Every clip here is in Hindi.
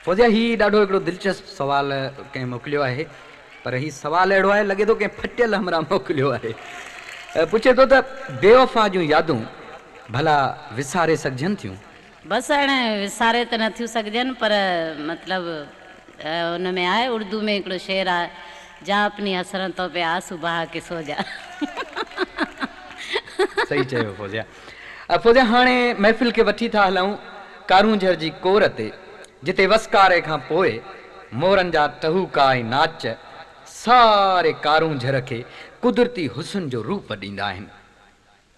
फौजिया ही ॾाढो हिकिड़ो दिलचस्प सवाल कंहिं मोकिलियो आहे, पर ही सवाल अहिड़ो आहे लॻे थो कंहिं फटियल हमरा मोकिलियो आहे। पुछे थो त बेवफ़ा जूं यादूं भला विसारे सघजनि थियूं? बसि हाणे विसारे त नथियूं सघजनि, पर मतिलबु हुन में आहे, उर्दू में हिकिड़ो शेर आहे, जा अपनी हसरतों पे आंसू बहा के सो जा। सही चयो फौजिया। फौजिया हाणे महफ़िल खे वठी था हलूं कारूंझर जी कोर ते, जिते वसकारे खां पोइ मोरनि जा टहूका ऐं नाच सारे कारूंझर खे कुदरती हुस्न जो रूप ॾींदा आहिनि।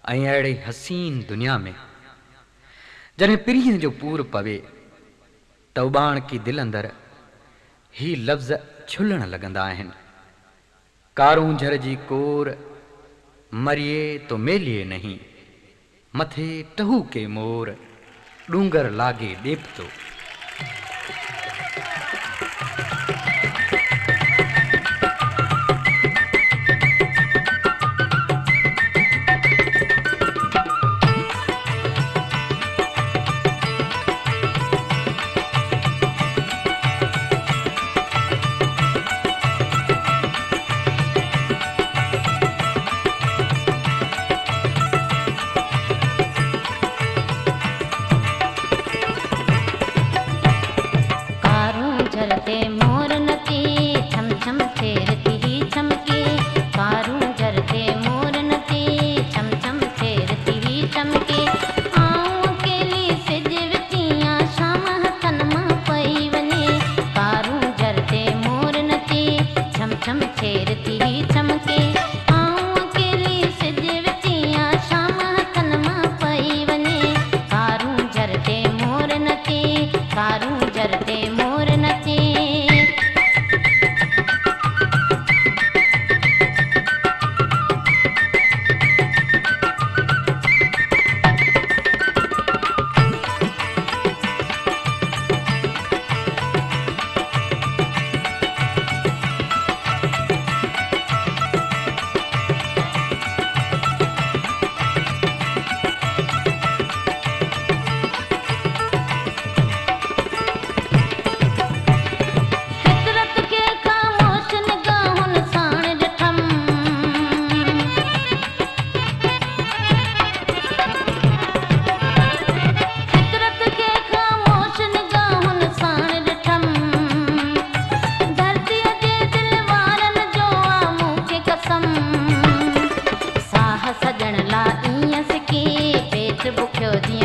ऐं अहिड़े हसीन दुनिया में जॾहिं पीरीअ जो पूर पवे त उॿाण की दिलि अंदरि ही लफ़्ज़ छुलण लॻंदा आहिनि, कारूंझर जी कोर मरिए तो मेलिए नहीं, मथे टहू के मोर डूंगर लागे ॾेपतो। सजण ला ईअं सिकी पेट बुखियो जीअं